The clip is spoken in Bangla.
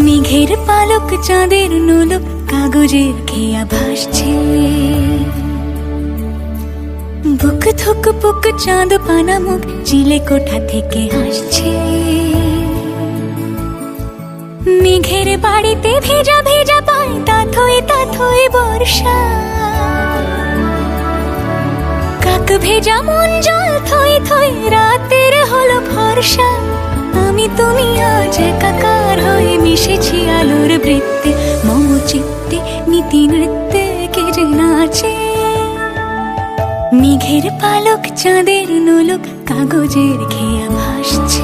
মেঘের পালক চাঁদের নোলক কাগজের খেয়া ভাসছে। বুক থুক পুক চাঁদ পানা মুখ চিলে কোঠা থেকে হাসছে। মেঘের বাড়িতে ভেজা ভেজা পায় তাথই বর্ষা। কাক ভেজা মন জল থই থই রাতের হলো ভরসা। আমি তুমি আজ একাকার হয়ে মিশেছি আলোর বৃত্তে। মম চিত্তে নীতি নৃত্যে কে যে নাচে। মেঘের পালক চাঁদের নোলক কাগজের খেয়া ভাসছে।